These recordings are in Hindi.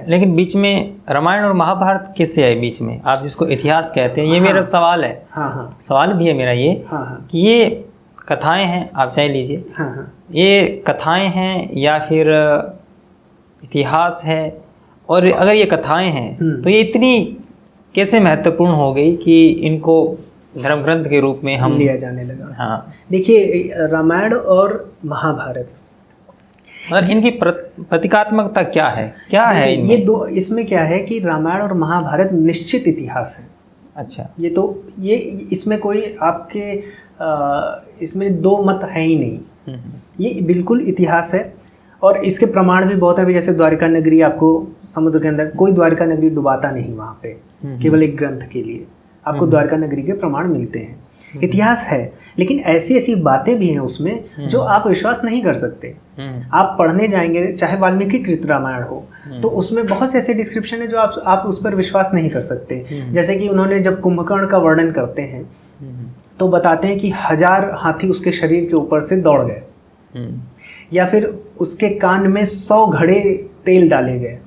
लेकिन बीच में रामायण और महाभारत कैसे आए बीच में, आप जिसको इतिहास कहते हैं? ये मेरा सवाल है। हाँ, सवाल भी है मेरा ये कि ये कथाएं हैं, आप चाहे लीजिए, ये कथाएं हैं या फिर इतिहास है? और अगर ये कथाएं हैं तो ये इतनी कैसे महत्वपूर्ण हो गई कि इनको धर्म ग्रंथ के रूप में हम लिया जाने लगा? हाँ, देखिए, रामायण और महाभारत और इनकी प्रतीकात्मकता क्या है, ये दो, इसमें क्या है कि रामायण और महाभारत निश्चित इतिहास है। अच्छा, ये इसमें कोई आपके इसमें दो मत है ही नहीं, ये बिल्कुल इतिहास है। और इसके प्रमाण भी बहुत है। अभी जैसे द्वारिका नगरी, आपको समुद्र के अंदर कोई द्वारिका नगरी डुबाता नहीं वहाँ पे, केवल एक ग्रंथ के लिए आपको द्वारिका नगरी के प्रमाण मिलते हैं। इतिहास है, लेकिन ऐसी ऐसी बातें भी हैं उसमें जो आप विश्वास नहीं कर सकते। आप पढ़ने जाएंगे, चाहे वाल्मीकि कृत रामायण हो, तो उसमें बहुत से ऐसे डिस्क्रिप्शन है जो आप उस पर विश्वास नहीं कर सकते। जैसे कि उन्होंने जब कुंभकर्ण का वर्णन करते हैं तो बताते हैं कि 1000 हाथी उसके शरीर के ऊपर से दौड़ गए, या फिर उसके कान में 100 घड़े तेल डाले गए।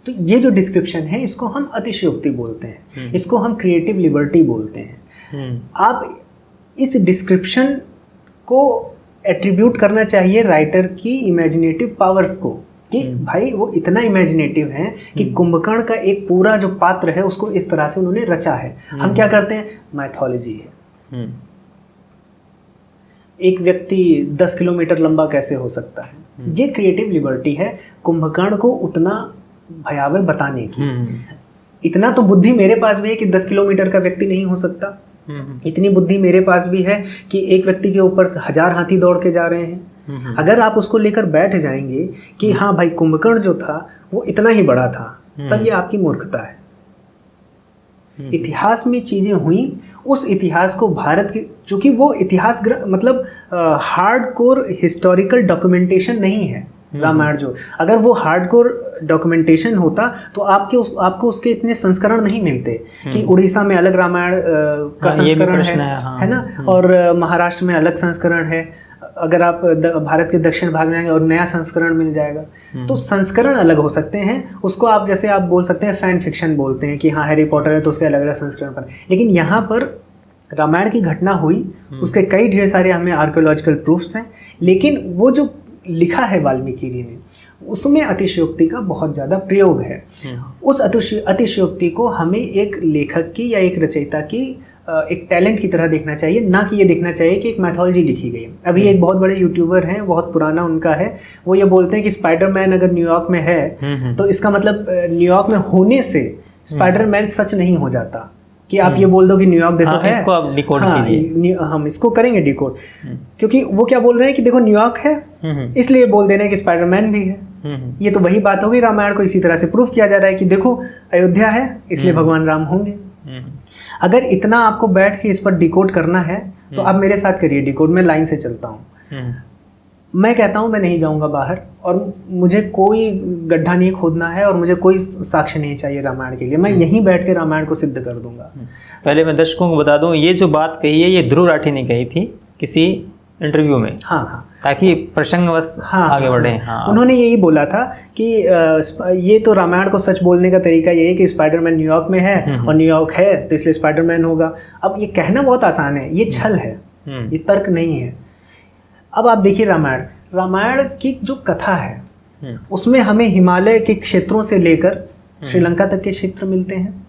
तो ये जो डिस्क्रिप्शन है, इसको हम अतिशयोक्ति बोलते हैं, इसको हम क्रिएटिव लिबर्टी बोलते हैं। आप इस डिस्क्रिप्शन को एट्रीब्यूट करना चाहिए राइटर की इमेजिनेटिव पावर्स को, कि भाई वो इतना इमेजिनेटिव है कि कुंभकर्ण का एक पूरा जो पात्र है उसको इस तरह से उन्होंने रचा है। हम क्या करते हैं, माइथोलॉजी है। एक व्यक्ति 10 किलोमीटर लंबा कैसे हो सकता है, ये क्रिएटिव लिबर्टी है कुंभकर्ण को उतना भयावह बताने की। इतना तो बुद्धि मेरे पास भी है कि 10 किलोमीटर का व्यक्ति नहीं हो सकता। इतनी बुद्धि मेरे पास भी है कि एक व्यक्ति के ऊपर 1000 हाथी दौड़ के जा रहे हैं। अगर आप उसको लेकर बैठ जाएंगे कि हाँ भाई कुंभकर्ण जो था वो इतना ही बड़ा था, तब ये आपकी मूर्खता है। इतिहास में चीजें हुई, उस इतिहास को भारत के, चूंकि वो इतिहास मतलब हार्डकोर हिस्टोरिकल डॉक्यूमेंटेशन नहीं है रामायण जो, अगर वो हार्डकोर डॉक्यूमेंटेशन होता तो आपको उसके इतने संस्करण नहीं मिलते कि उड़ीसा में अलग रामायण का संस्करण है ना, और महाराष्ट्र में अलग संस्करण है। अगर आप भारत के दक्षिण भाग में आएंगे और नया संस्करण मिल जाएगा। तो संस्करण अलग हो सकते हैं, उसको आप जैसे आप बोल सकते हैं फैन फिक्शन बोलते हैं कि हाँ हैरी पॉटर है तो उसके अलग अलग संस्करण पर। लेकिन यहाँ पर रामायण की घटना हुई, उसके कई ढेर सारे हमें आर्कियोलॉजिकल प्रूफ्स हैं, लेकिन वो जो लिखा है वाल्मीकि जी ने, उसमें अतिशयोक्ति का बहुत ज़्यादा प्रयोग है। उस अतिशयोक्ति को हमें एक लेखक की या एक रचयिता की एक टैलेंट की तरह देखना चाहिए, ना कि ये देखना चाहिए कि एक मैथोलॉजी लिखी गई है। अभी एक बहुत बड़े यूट्यूबर हैं, बहुत पुराना उनका है, वो ये बोलते हैं कि स्पाइडरमैन अगर न्यूयॉर्क में है तो इसका मतलब न्यूयॉर्क में होने से स्पाइडरमैन सच नहीं हो जाता। कि आप ये बोल दो कि न्यूयॉर्क देखो है, इसको आप डिकोड कीजिए। हम इसको करेंगे डिकोड, क्योंकि वो क्या बोल रहे हैं कि देखो न्यूयॉर्क है, इसलिए बोल देना है कि स्पाइडरमैन भी है। ये तो वही बात होगी, रामायण को इसी तरह से प्रूफ किया जा रहा है कि देखो अयोध्या है इसलिए भगवान राम होंगे। अगर इतना आपको बैठ के इस पर डिकोड करना है तो आप मेरे साथ करिए डिकोड। मैं लाइन से चलता हूँ। मैं कहता हूँ मैं नहीं जाऊँगा बाहर, और मुझे कोई गड्ढा नहीं खोदना है, और मुझे कोई साक्ष्य नहीं चाहिए रामायण के लिए। मैं यहीं बैठ के रामायण को सिद्ध कर दूंगा। पहले मैं दर्शकों को बता दूं, ये जो बात कही है ये ध्रुव राठी ने कही थी किसी इंटरव्यू में। हाँ, ताकि प्रसंगवश आगे बढ़े। उन्होंने यही बोला था कि ये तो रामायण को सच बोलने का तरीका ये है कि स्पाइडरमैन न्यूयॉर्क में है और न्यूयॉर्क है तो इसलिए स्पाइडरमैन होगा। अब ये कहना बहुत आसान है, ये छल है, ये तर्क नहीं है। अब आप देखिए रामायण की जो कथा है उसमें हमें हिमालय के क्षेत्रों से लेकर श्रीलंका तक के क्षेत्र मिलते हैं।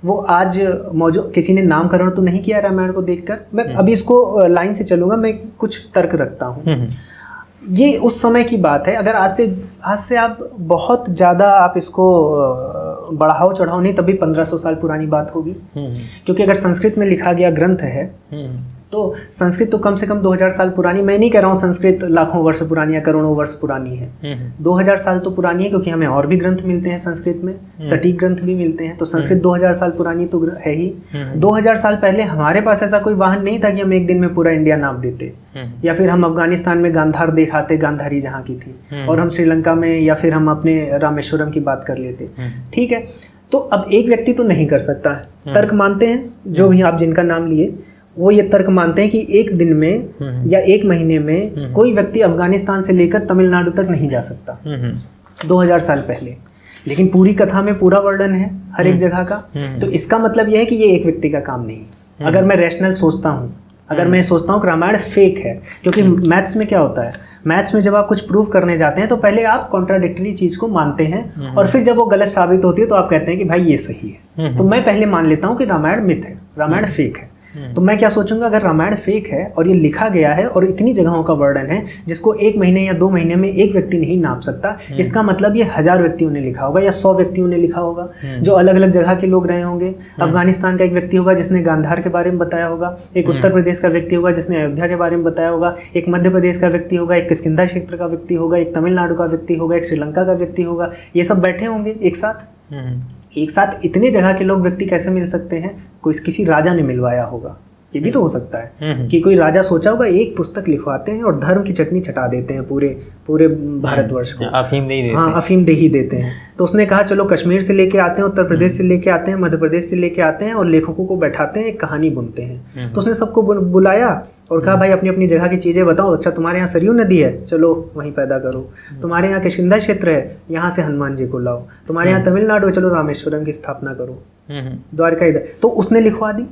वो आज मौजूद, किसी ने नामकरण तो नहीं किया रामायण को देखकर। मैं अभी इसको लाइन से चलूंगा, मैं कुछ तर्क रखता हूँ। ये उस समय की बात है। अगर आज से आप बहुत ज़्यादा आप इसको बढ़ाओ चढ़ाओ नहीं, तभी 1500 साल पुरानी बात होगी। क्योंकि अगर संस्कृत में लिखा गया ग्रंथ है तो संस्कृत तो कम से कम 2000 साल पुरानी, मैं नहीं कह रहा हूँ संस्कृत लाखों वर्ष पुरानी या करोड़ों वर्ष पुरानी है। 2000 साल तो पुरानी है, क्योंकि हमें और भी ग्रंथ मिलते हैं संस्कृत में, सटीक ग्रंथ भी मिलते हैं। तो संस्कृत 2000 साल पुरानी तो है ही। 2000 साल पहले हमारे पास ऐसा कोई वाहन नहीं था कि हम एक दिन में पूरा इंडिया नाप देते, या फिर हम अफगानिस्तान में गांधार दिखाते, गांधारी जहाँ की थी, और हम श्रीलंका में या फिर हम अपने रामेश्वरम की बात कर लेते। ठीक है, तो अब एक व्यक्ति तो नहीं कर सकता। तर्क मानते हैं जो भी आप जिनका नाम लिए, वो ये तर्क मानते हैं कि एक दिन में या एक महीने में कोई व्यक्ति अफगानिस्तान से लेकर तमिलनाडु तक नहीं जा सकता 2000 साल पहले। लेकिन पूरी कथा में पूरा वर्णन है हर एक जगह का। तो इसका मतलब यह है कि ये एक व्यक्ति का काम नहीं है। अगर मैं रैशनल सोचता हूँ, अगर मैं सोचता हूँ कि रामायण फेक है, क्योंकि मैथ्स में क्या होता है, मैथ्स में जब आप कुछ प्रूव करने जाते हैं तो पहले आप कॉन्ट्राडिक्टरी चीज को मानते हैं और फिर जब वो गलत साबित होती है तो आप कहते हैं कि भाई ये सही है। तो मैं पहले मान लेता हूँ कि रामायण मिथ है, रामायण फेक है। तो मैं क्या सोचूंगा, अगर रामायण फेक है और ये लिखा गया है और इतनी जगहों का वर्णन है जिसको 1 महीने या 2 महीने में एक व्यक्ति नहीं नाप सकता, इसका मतलब ये 1000 व्यक्तियों ने लिखा होगा या 100 व्यक्तियों ने लिखा होगा, जो अलग अलग जगह के लोग रहे होंगे। अफगानिस्तान का एक व्यक्ति होगा जिसने गांधार के बारे में बताया होगा, एक उत्तर प्रदेश का व्यक्ति होगा जिसने अयोध्या के बारे में बताया होगा, एक मध्य प्रदेश का व्यक्ति होगा, एक किष्किंधा क्षेत्र का व्यक्ति होगा, एक तमिलनाडु का व्यक्ति होगा, एक श्रीलंका का व्यक्ति होगा। ये सब बैठे होंगे एक साथ इतने जगह के लोग व्यक्ति कैसे मिल सकते हैं? कोई किसी राजा ने मिलवाया होगा, ये भी तो हो सकता है कि कोई राजा सोचा होगा एक पुस्तक लिखवाते हैं और धर्म की चटनी चटा देते हैं पूरे भारतवर्ष को, अफीम दे ही देते हैं। हाँ, अफीम दे ही देते हैं। तो उसने कहा चलो कश्मीर से लेके आते हैं, उत्तर प्रदेश से लेके आते हैं, मध्य प्रदेश से लेके आते हैं और लेखकों को बैठाते हैं, एक कहानी बुनते हैं। तो उसने सबको बुलाया और कहा भाई अपनी अपनी जगह की चीज़ें बताओ। अच्छा, तुम्हारे यहाँ सरयू नदी है, चलो वहीं पैदा करो। तुम्हारे यहाँ किष्किंधा क्षेत्र है, यहाँ से हनुमान जी को लाओ। तुम्हारे यहाँ तमिलनाडु है, चलो रामेश्वरम की स्थापना करो, द्वारका इधर। तो उसने लिखवा दी।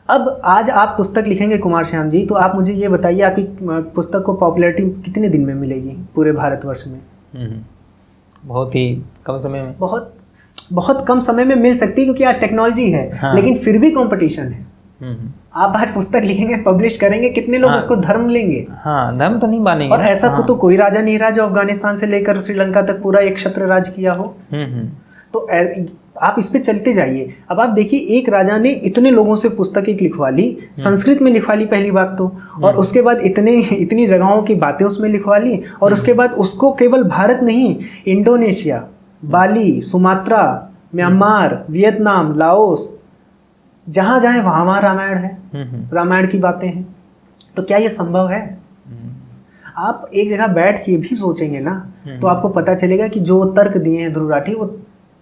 अब आज आप पुस्तक लिखेंगे कुमार श्याम जी, तो आप मुझे ये बताइए आपकी पुस्तक को पॉपुलैरिटी कितने दिन में मिलेगी पूरे भारतवर्ष में? बहुत ही कम समय में, बहुत कम समय में मिल सकती है, क्योंकि आज टेक्नोलॉजी है। हाँ। लेकिन फिर भी कंपटीशन है। आप आज पुस्तक लिखेंगे, पब्लिश करेंगे, कितने लोग उसको धर्म लेंगे? हाँ, धर्म तो नहीं मानेंगे। और ऐसा तो कोई राजा नहीं रहा जो अफगानिस्तान से लेकर श्रीलंका तक पूरा एक क्षत्र राज किया हो। तो आप इस पे चलते जाइए। अब आप देखिए, एक राजा ने इतने लोगों से पुस्तक एक लिखवा ली, संस्कृत में लिखवा ली पहली बात तो, और उसके बाद इतनी जगहों की बातें उसमें लिखवा ली, और उसके बाद उसको केवल भारत नहीं, इंडोनेशिया, बाली, सुमात्रा, म्यांमार, वियतनाम, लाओस, जहां जाए वहां रामायण है, रामायण की बातें हैं। तो क्या ये संभव है? आप एक जगह बैठ के भी सोचेंगे ना तो आपको पता चलेगा कि जो तर्क दिए हैं ध्रुव राठी, वो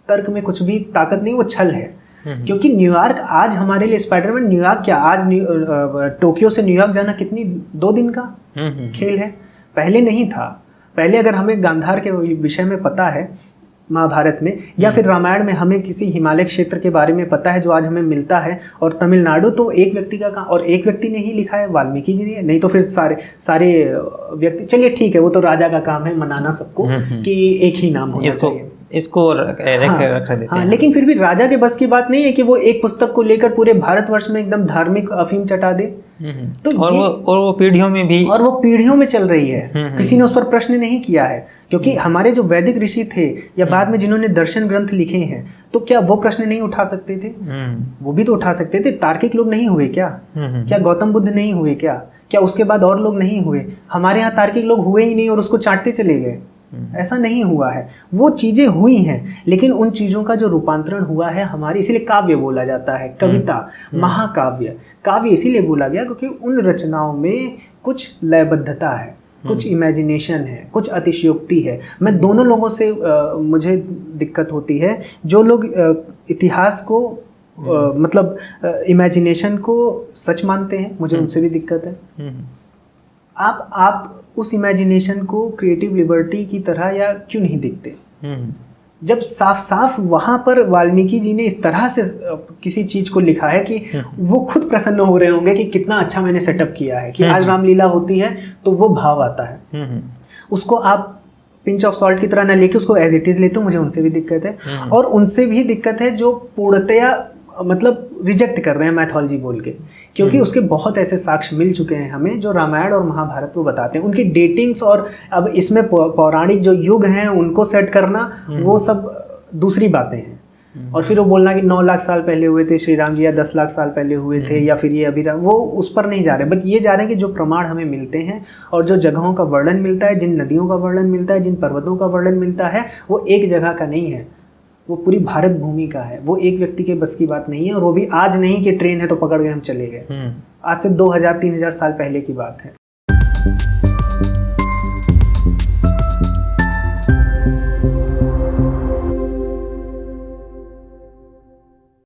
तर्क में कुछ भी ताकत नहीं, वो छल है। क्योंकि न्यूयॉर्क आज हमारे लिए स्पाइडरमैन, न्यूयॉर्क क्या, आज टोक्यो से न्यूयॉर्क जाना कितनी 2 दिन का खेल है। पहले नहीं था। पहले अगर हमें गांधार के विषय में पता है महाभारत में, या फिर रामायण में हमें किसी हिमालय क्षेत्र के बारे में पता है जो आज हमें मिलता है, और तमिलनाडु, तो एक व्यक्ति का काम, और एक व्यक्ति ने ही लिखा है, वाल्मीकि जी ने, नहीं तो फिर सारे व्यक्ति। चलिए ठीक है, वो तो राजा का काम है मनाना सबको कि एक ही नाम होना चाहिए, इसको रख देते हैं। लेकिन फिर भी राजा के बस की बात नहीं है कि वो एक पुस्तक को लेकर पूरे भारतवर्ष में एकदम धार्मिक अफीम चटा दे। तो और वो पीढ़ियों में भी, और वो पीढ़ियों में चल रही है। किसी ने उस पर प्रश्न नहीं किया है, क्योंकि हमारे जो वैदिक ऋषि थे या बाद में जिन्होंने दर्शन ग्रंथ लिखे हैं, तो क्या वो प्रश्न नहीं उठा सकते थे? वो भी तो उठा सकते थे। तार्किक लोग नहीं हुए क्या? क्या गौतम बुद्ध नहीं हुए क्या उसके बाद और लोग नहीं हुए? हमारे यहाँ तार्किक लोग हुए ही नहीं और उसको चाटते चले गए। ऐसा नहीं हुआ है। वो चीजें हुई हैं, लेकिन उन चीजों का जो रूपांतरण हुआ है हमारी, इसीलिए काव्य बोला जाता है, कविता, महाकाव्य। काव्य इसीलिए बोला गया क्योंकि उन रचनाओं में कुछ लयबद्धता है, कुछ इमेजिनेशन है, कुछ अतिशयोक्ति है। मैं दोनों लोगों से मुझे दिक्कत होती है, जो लोग इतिहास को मतलब इमेजिनेशन को सच मानते हैं, मुझे उनसे भी दिक्कत है। आप उस इमेजिनेशन को क्रिएटिव लिबर्टी की तरह या क्यों नहीं दिखते? जब साफ साफ वहां पर वाल्मीकि जी ने इस तरह से किसी चीज को लिखा है कि वो खुद प्रसन्न हो रहे होंगे कि कितना अच्छा मैंने सेटअप किया है, कि आज रामलीला होती है तो वो भाव आता है। उसको आप पिंच ऑफ सॉल्ट की तरह ना लेके उसको एज इट इज लेते हो, मुझे उनसे भी दिक्कत है। और उनसे भी दिक्कत है जो पूर्णतया मतलब रिजेक्ट कर रहे हैं मैथोलॉजी बोल के, क्योंकि उसके बहुत ऐसे साक्ष्य मिल चुके हैं हमें जो रामायण और महाभारत को बताते हैं। उनकी डेटिंग्स और अब इसमें पौराणिक जो युग हैं उनको सेट करना, वो सब दूसरी बातें हैं। और फिर वो बोलना कि 9 लाख साल पहले हुए थे श्री राम जी, या 10 लाख साल पहले हुए थे, या फिर ये अभी, वो उस पर नहीं जा रहे, बट ये जा रहे हैं कि जो प्रमाण हमें मिलते हैं और जो जगहों का वर्णन मिलता है, जिन नदियों का वर्णन मिलता है, जिन पर्वतों का वर्णन मिलता है, वो एक जगह का नहीं है, वो पूरी भारत भूमि का है। वो एक व्यक्ति के बस की बात नहीं है, और वो भी आज नहीं कि ट्रेन है तो पकड़ गए हम चले गए। आज से 2000-3000 साल पहले की बात है।